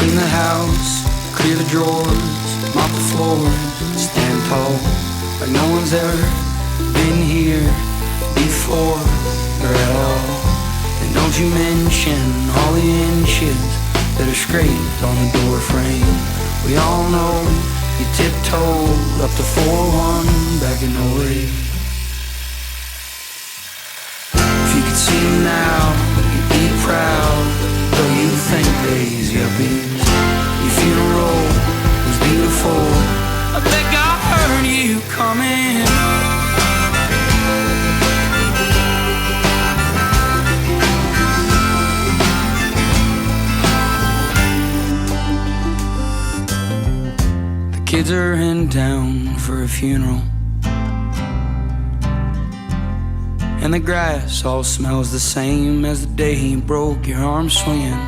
Clean the house, clear the drawers, mop the floors, stand tall like no one's ever been here before or at all. And don't you mention all the inches that are scraped on the door frame. We all know you tiptoed up to 4-1 back in '08. If you could see me now, you'd be proud, though you think they's yuppies. Your funeral was beautiful, I bet God heard you coming. Kids are in town for a funeral, and the grass all smells the same as the day you broke your arm swinging.